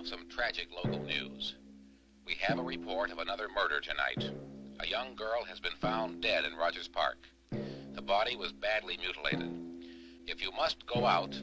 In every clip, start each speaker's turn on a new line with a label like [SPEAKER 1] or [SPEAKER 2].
[SPEAKER 1] some tragic local news. We have a report of another murder tonight. A young girl has been found dead in Rogers Park. The body was badly mutilated. If you must go out,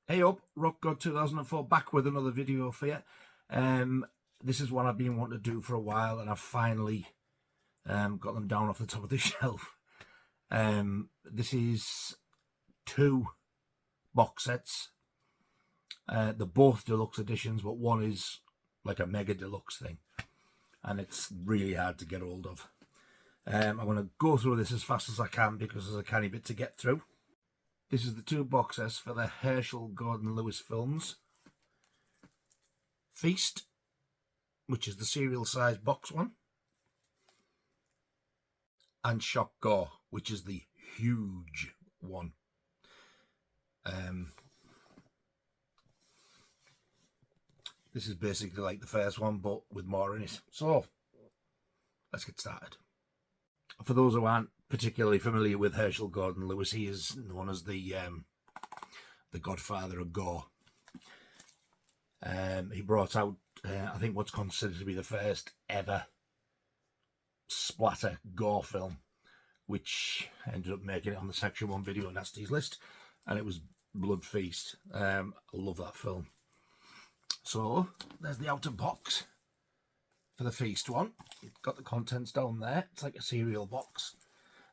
[SPEAKER 2] Hey up, Rock God 2004 back with another video for you. This is one I've been wanting to do for a while, and I've finally got them down off the top of the shelf. This is 2 box sets. They're both deluxe editions, but one is like a mega deluxe thing, and it's really hard to get hold of. I'm going to go through this as fast as I can because there's a canny bit to get through. This is the 2 box sets for the Herschell Gordon Lewis films. Feast, which is the serial size box one. And Shock Gore, which is the huge one. This is basically like the first one, but with more in it. So, let's get started. For those who aren't particularly familiar with Herschell Gordon Lewis, he is known as the Godfather of Gore. He brought out, I think, what's considered to be the first ever splatter gore film, which ended up making it on the Section 1 Video Nasties list, and it was Blood Feast. I love that film. So, there's the outer box for the Feast one. It's got the contents down there. It's like a cereal box.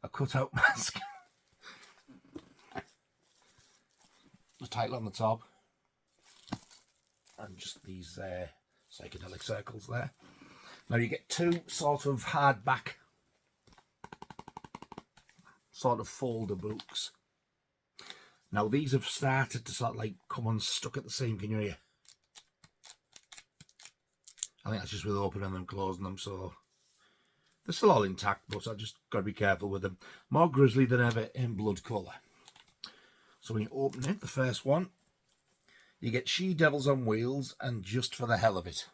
[SPEAKER 2] A cut-out mask. The title on the top. And just these psychedelic circles there. Now you get 2 sort of hardback, sort of folder books. Now these have started to sort of like come unstuck at the seam, can you hear? I think that's just with opening them and closing them, so they're still all intact, but I just got to be careful with them. More grisly than ever in blood colour. So when you open it, the first one, you get She Devils on Wheels and Just for the Hell of It.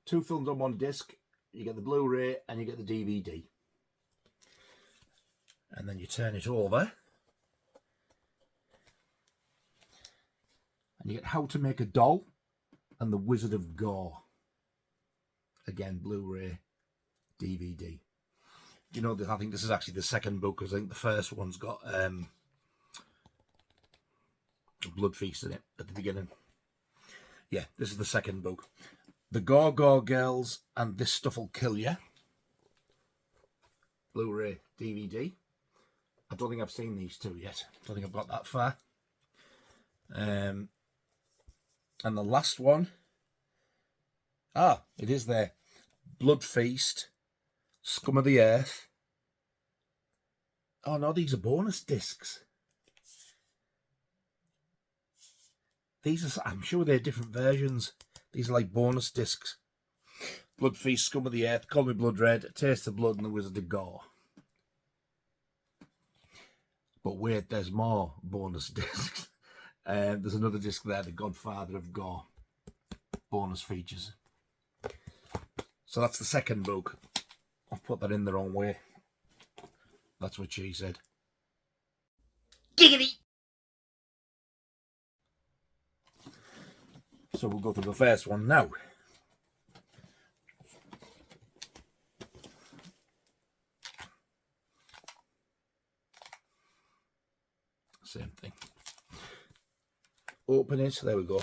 [SPEAKER 2] 2 films on 1 disc. You get the Blu-ray and you get the DVD. And then you turn it over. And you get How to Make a Doll and The Wizard of Gore. Again, Blu-ray, DVD. You know, I think this is actually the second book, because I think the first one's got Blood Feast in it at the beginning. Yeah, this is the second book. The Gore Gore Girls and This Stuff'll Kill Ya. Blu-ray, DVD. I don't think I've seen these 2 yet. I don't think I've got that far. And the last one. Ah, it is there. Blood Feast, Scum of the Earth. Oh no, these are bonus discs. These are, I'm sure they're different versions. These are like bonus discs. Blood Feast, Scum of the Earth, Call Me Blood Red, Taste of Blood, and The Wizard of Gore. But wait, there's more bonus discs. There's another disc there, The Godfather of Gore. Bonus features. So that's the second book. I've put that in the wrong way. That's what she said. Giggity! So we'll go through the first one now. Same thing. Open it. There we go.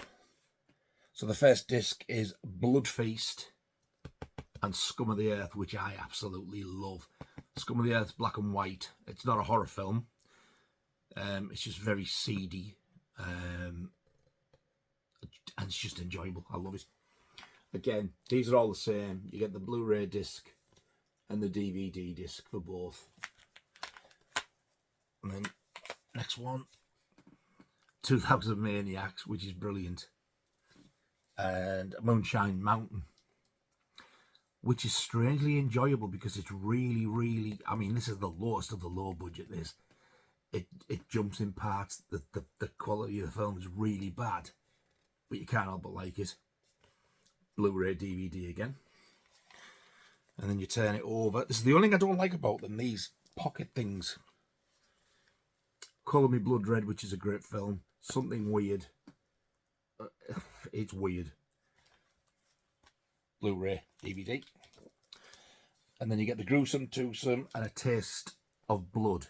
[SPEAKER 2] So the first disc is Blood Feast and Scum of the Earth, which I absolutely love. Scum of the Earth's black and white. It's not a horror film. It's just very seedy. And it's just enjoyable. I love it. Again, these are all the same. You get the Blu-ray disc and the DVD disc for both. And then next one, 2000 Maniacs, which is brilliant. and Moonshine Mountain, which is strangely enjoyable because it's really, really, I mean, this is the lowest of the low budget. It jumps in parts. The quality of the film is really bad, but you can't help but like it. Blu-ray DVD again. And then you turn it over. This is the only thing I don't like about them, these pocket things. Colour Me Blood Red, which is a great film. Something Weird. It's weird. Blu-ray DVD. And then you get The Gruesome Twosome and A Taste of Blood.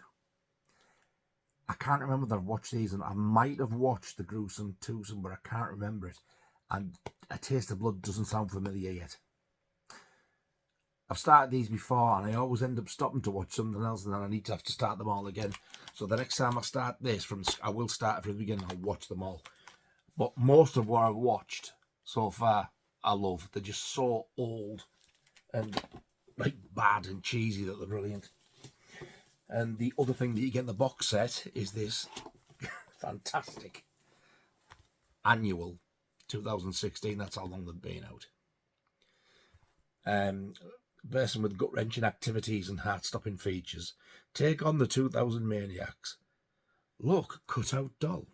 [SPEAKER 2] I can't remember that I've watched these, and I might have watched The Gruesome Twosome, but I can't remember it. And A Taste of Blood doesn't sound familiar yet. I've started these before, and I always end up stopping to watch something else, and then I need to have to start them all again. So the next time I start this, I will start from the beginning. I'll watch them all. But most of what I've watched so far, I love. They're just so old and like bad and cheesy that they're brilliant. And the other thing that you get in the box set is this fantastic annual 2016. That's how long they've been out. Bursting with gut-wrenching activities and heart-stopping features. Take on the 2000 maniacs. Look, cut-out doll.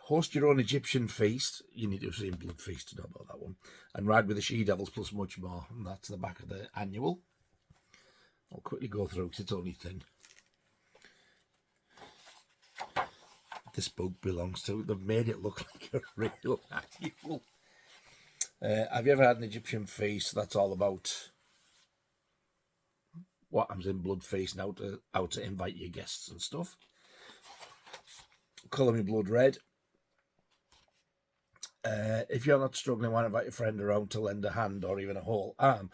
[SPEAKER 2] Host your own Egyptian feast. You need to have seen Blood Feast to know about that one. And ride with the she-devils plus much more. And that's the back of the annual. I'll quickly go through because it's only thin. This book belongs to. They've made it look like a real annual. Have you ever had an Egyptian feast? That's all about what happens in Blood Feast and how to invite your guests and stuff. Colour Me Blood Red. If you're not struggling, why not invite your friend around to lend a hand or even a whole arm?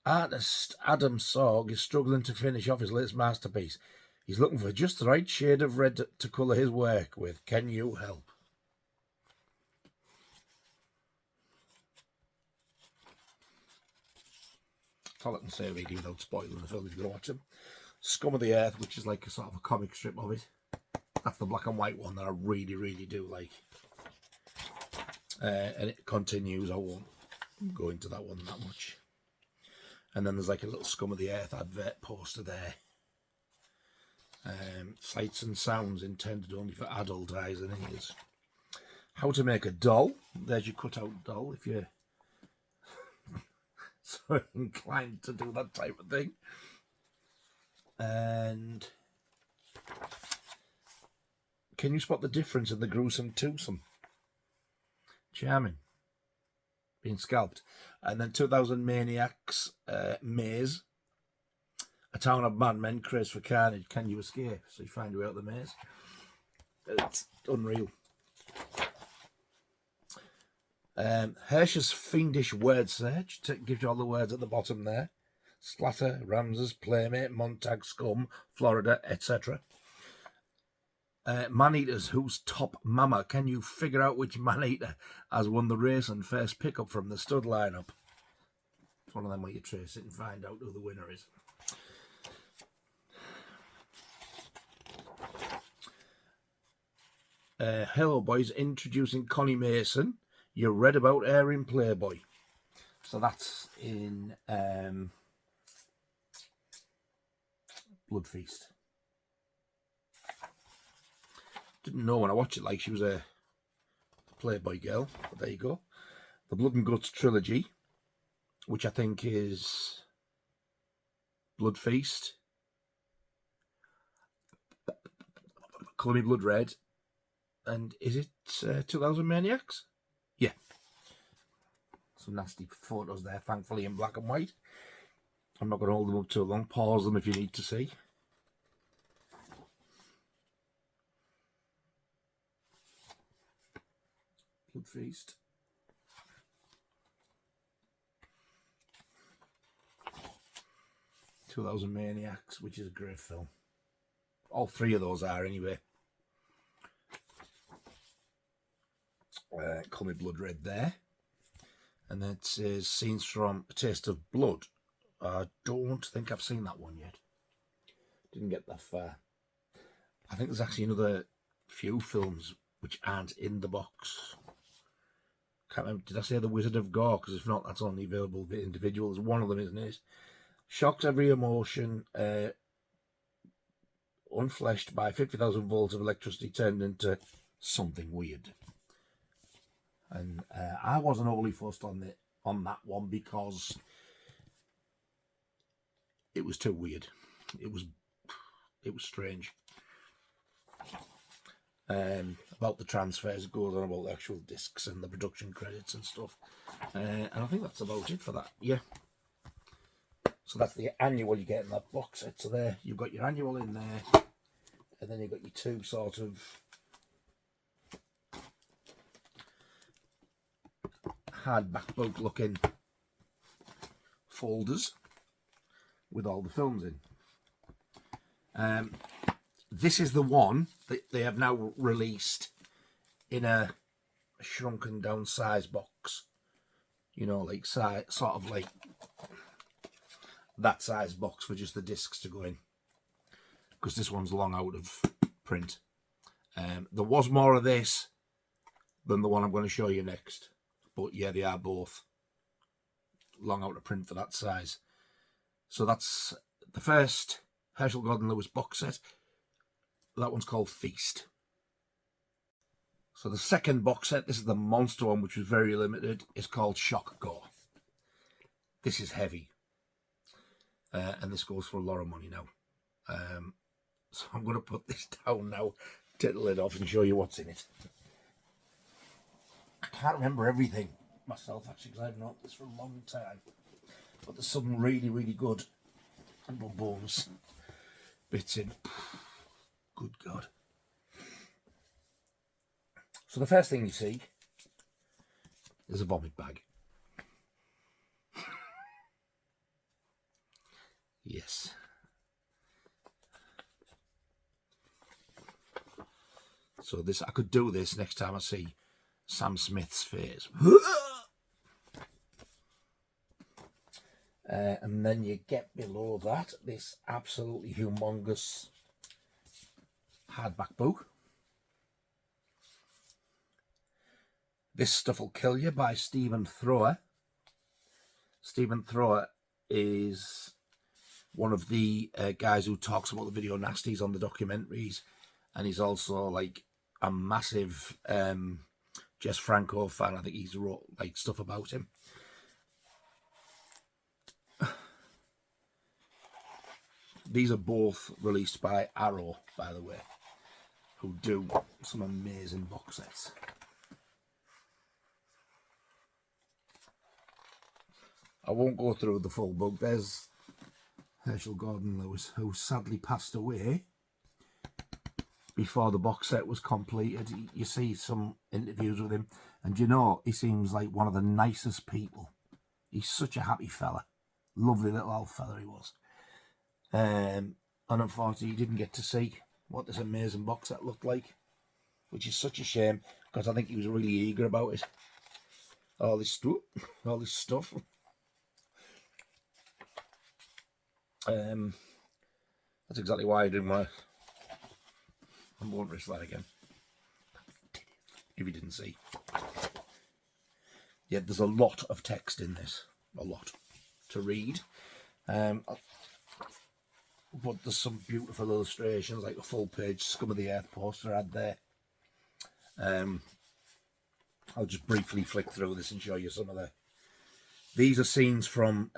[SPEAKER 2] Artist Adam Sorg is struggling to finish off his latest masterpiece. He's looking for just the right shade of red to colour his work with. Can you help? That's all I can say really without spoiling the film if you're going to watch them. Scum of the Earth, which is like a sort of a comic strip of it. That's the black and white one that I really, really do like. And it continues. I won't go into that one that much. And then there's like a little Scum of the Earth advert poster there. Sights and sounds intended only for adult eyes and ears. How to make a doll. There's your cut-out doll if you're so inclined to do that type of thing. And can you spot the difference in the gruesome twosome? Charming. Being scalped. And then 2000 Maniacs, Maze. A town of madmen crazed for carnage. Can you escape? So you find your way out the maze. It's unreal. Herschell's fiendish word search gives you all the words at the bottom there. Splatter, Ramses, Playmate, Montag, Scum, Florida, etc. Man-eaters, who's top mama? Can you figure out which man-eater has won the race and first pickup from the stud lineup? It's one of them where you trace it and find out who the winner is. Hello boys, introducing Connie Mason. You read about her in Playboy. So that's in Blood Feast. Didn't know when I watched it like she was a Playboy girl, but there you go. The Blood and Guts trilogy, which I think is Blood Feast, Colour Me Blood Red, and is it 2000 Maniacs? Yeah. Some nasty photos there, thankfully in black and white. I'm not going to hold them up too long. Pause them if you need to see. Blood Feast. "2000 Maniacs," which is a great film. All three of those are anyway. Call Me Blood Red there. And then it says scenes from A Taste of Blood. I don't think I've seen that one yet. Didn't get that far. I think there's actually another few films which aren't in the box. Can't remember, did I say The Wizard of Gore? Because if not, that's only available to individuals. One of them, isn't it? Shocks every emotion, unfleshed by 50,000 volts of electricity turned into something weird. And I wasn't overly fussed on that one because it was too weird. It was strange. About the transfers, it goes on about the actual discs and the production credits and stuff. And I think that's about it for that. Yeah. So that's the annual you get in that box set. So there, you've got your annual in there, and then you've got your two sort of hardback book looking folders with all the films in. This is the one that they have now released in a shrunken down size box. You know, like sort of like that size box for just the discs to go in. Because this one's long out of print. There was more of this than the one I'm going to show you next. But yeah, they are both long out of print for that size. So that's the first Herschell Gordon Lewis box set. That one's called Feast. So the second box set, this is the monster one, which was very limited, is called Shock Gore. This is heavy. And this goes for a lot of money now. So I'm going to put this down now, take the lid off and show you what's in it. I can't remember everything myself, actually, because I've known this for a long time. But there's some really, really good bonus bits in. Good God. So the first thing you see is a vomit bag. Yes. So this, I could do this next time I see Sam Smith's face. And then you get below that this absolutely humongous hardback book. This Stuff Will Kill You by Stephen Thrower. Stephen Thrower is one of the guys who talks about the video nasties on the documentaries, and he's also like a massive Jess Franco fan. I think he's wrote like stuff about him. These are both released by Arrow, by the way, who do some amazing box sets. I won't go through the full book. There's Herschell Gordon Lewis, who sadly passed away before the box set was completed. You see some interviews with him, and you know, he seems like one of the nicest people. He's such a happy fella. Lovely little old fella he was. And unfortunately, he didn't get to see what this amazing box set looked like, which is such a shame, because I think he was really eager about it. All this stuff. That's exactly why I didn't want to. I won't risk that again. If you didn't see. Yeah, there's a lot of text in this. A lot to read. But there's some beautiful illustrations, like a full page Scum of the Earth poster I had there. I'll just briefly flick through this and show you some of the... These are scenes from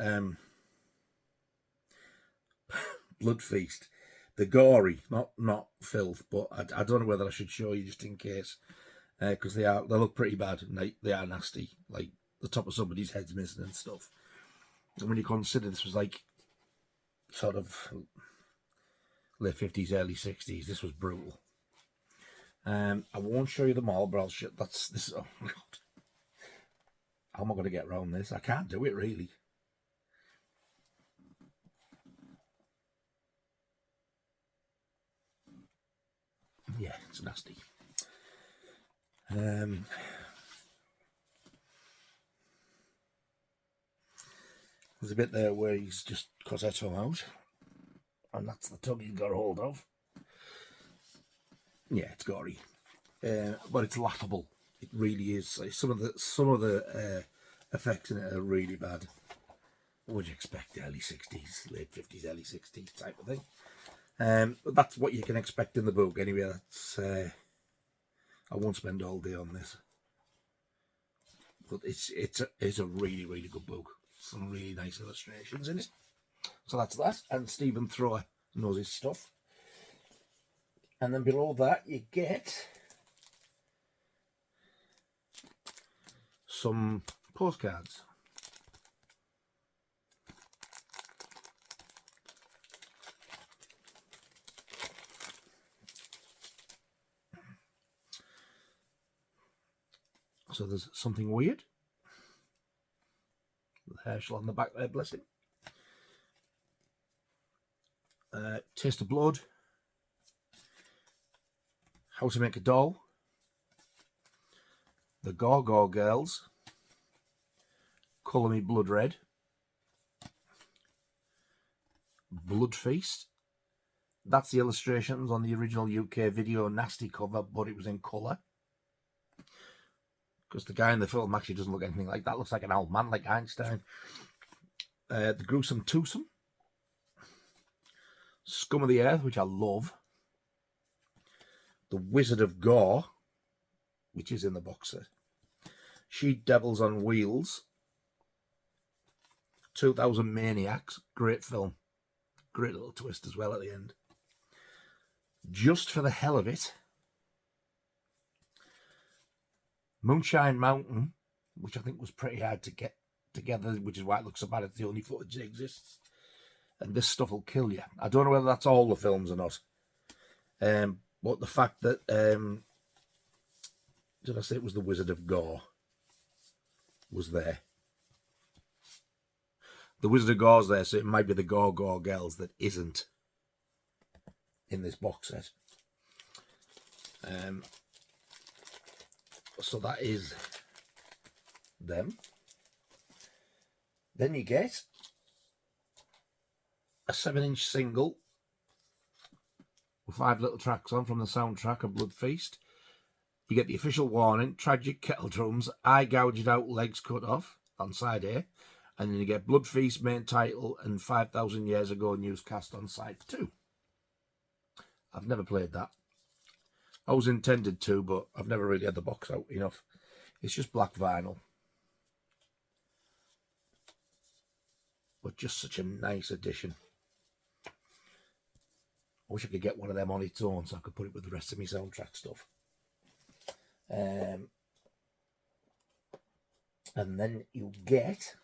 [SPEAKER 2] Blood Feast. They're gory, not filth, but I don't know whether I should show you just in case, because they look pretty bad and they are nasty. Like the top of somebody's head's missing and stuff. And when you consider this was like sort of late 50s, early 60s, this was brutal. I won't show you them all, but I'll show. This. Oh God, how am I going to get around this? I can't do it really. Yeah, it's nasty. There's a bit there where he's just cut her tongue out, and that's the tongue he's got a hold of. Yeah, it's gory, but it's laughable. It really is. Like, some of the effects in it are really bad. What would you expect? Early 60s, late 50s, early 60s type of thing. But that's what you can expect in the book anyway. That's I won't spend all day on this, but it's a really, really good book. Some really nice illustrations in it. So that's that. And Stephen Thrower knows his stuff. And then below that you get some postcards. So there's something weird. With Herschell on the back there, bless him. Taste of Blood. How to Make a Doll. The Gore Girls. Colour Me Blood Red. Blood Feast. That's the illustrations on the original UK video nasty cover, but it was in colour. Because the guy in the film actually doesn't look anything like that. Looks like an old man, like Einstein. The Gruesome Twosome. Scum of the Earth, which I love. The Wizard of Gore, which is in the box set. She Devils on Wheels. 2000 Maniacs. Great film. Great little twist as well at the end. Just for the Hell of It. Moonshine Mountain, which I think was pretty hard to get together, which is why it looks so bad. It's the only footage that exists. And This Stuff Will Kill You. I don't know whether that's all the films or not. But the fact that, did I say it was The Wizard of Gore? Was there. The Wizard of Gore's there, so it might be the Gore Girls that isn't in this box set. So that is them. Then you get a 7-inch single with 5 little tracks on from the soundtrack of Blood Feast. You get the official warning, tragic kettle drums, eye gouged out, legs cut off on side A. And then you get Blood Feast main title and 5,000 Years Ago newscast on side 2. I've never played that. I was intended to, but I've never really had the box out enough. It's just black vinyl. But just such a nice addition. I wish I could get one of them on its own so I could put it with the rest of my soundtrack stuff. And then you get,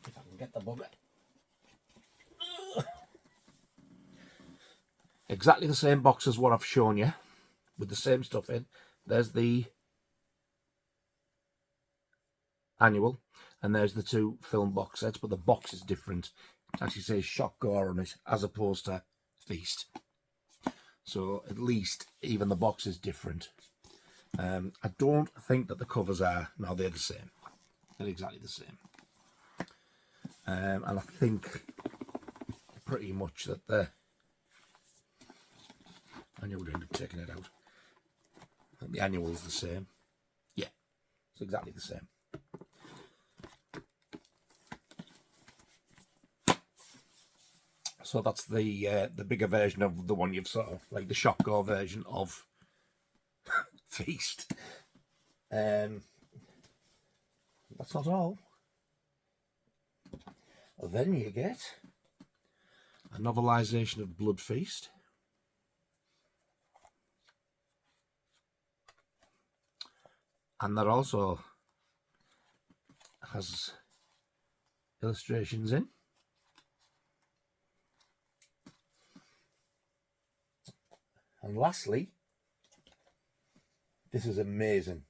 [SPEAKER 2] if I can get the bugger, exactly the same box as what I've shown you, with the same stuff in. There's the annual, and there's the 2 film box sets, but the box is different. It actually says Shock Gore on it, as opposed to Feast. So at least even the box is different. I don't think that the covers are. No, they're the same. They're exactly the same. And I think pretty much that the annual would end up taking it out. I think the annual is the same. Yeah, it's exactly the same. So that's the bigger version of the one you've sort of, like the Shock Gore version of Feast. That's not all. Then you get a novelisation of Blood Feast. And that also has illustrations in. And lastly, this is amazing.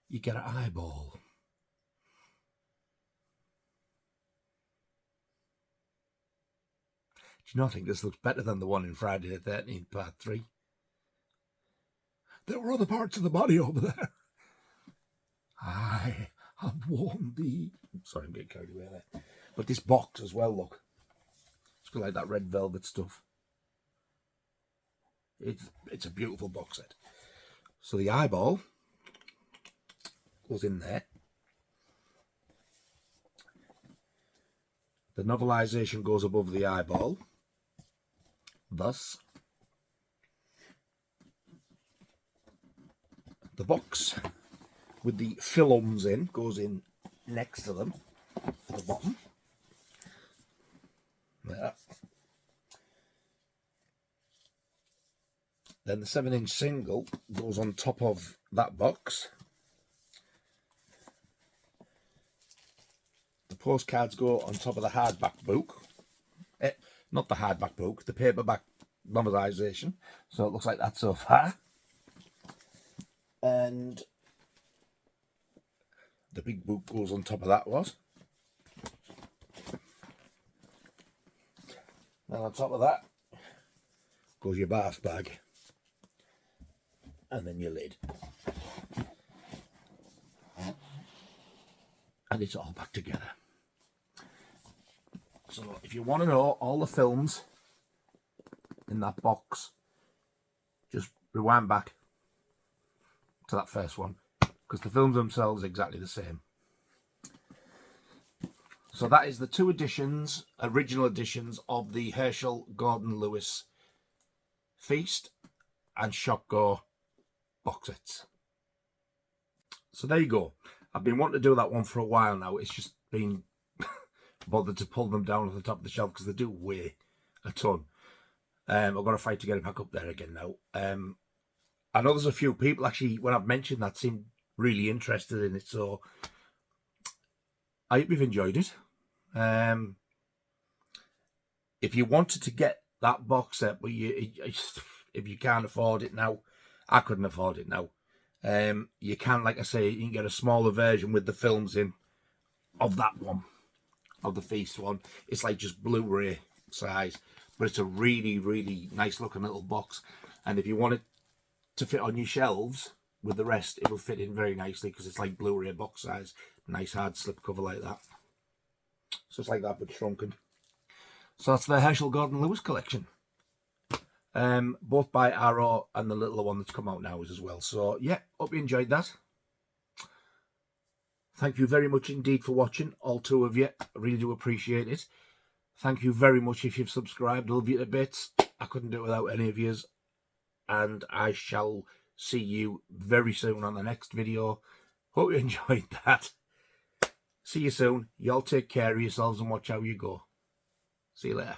[SPEAKER 2] You get an eyeball. Do you not think this looks better than the one in Friday the 13th, part 3? There were other parts of the body over there. I have warned thee. Sorry, I'm getting carried away there. But this box as well, look. It's got like that red velvet stuff. It's a beautiful box set. So the eyeball goes in there. The novelisation goes above the eyeball. Thus, the box with the films in goes in next to them at the bottom. There. Then the 7-inch single goes on top of that box. The postcards go on top of the hardback book. Not the hardback book, the paperback novelisation. So it looks like that so far. And the big book goes on top of that lot. And on top of that goes your bath bag. And then your lid. And it's all back together. So if you want to know all the films in that box, just rewind back to that first one, because the films themselves are exactly the same. So that is the two editions, original editions of the Herschell Gordon Lewis Feast and Shock Gore box sets. So there you go. I've been wanting to do that one for a while now. It's just been bothered to pull them down off the top of the shelf because they do weigh a ton. I've got to fight to get it back up there again now. I know there's a few people actually, when I've mentioned that, seem really interested in it. So I hope you've enjoyed it. If you wanted to get that box set, but if you can't afford it now, I couldn't afford it now. You can, like I say, you can get a smaller version with the films in of that one, of the Feast one. It's like just Blu-ray size, but it's a really, really nice looking little box. And if you want it to fit on your shelves with the rest, it will fit in very nicely because it's like Blu-ray box size. Nice hard slip cover like that. So it's like that but shrunken. So that's the Herschell Gordon Lewis collection. Both by Arrow and the little one that's come out now as well. So yeah, hope you enjoyed that. Thank you very much indeed for watching, all two of you. I really do appreciate it. Thank you very much if you've subscribed. I love you to bits. I couldn't do it without any of yous. And I shall see you very soon on the next video. Hope you enjoyed that. See you soon. You all take care of yourselves and watch how you go. See you later.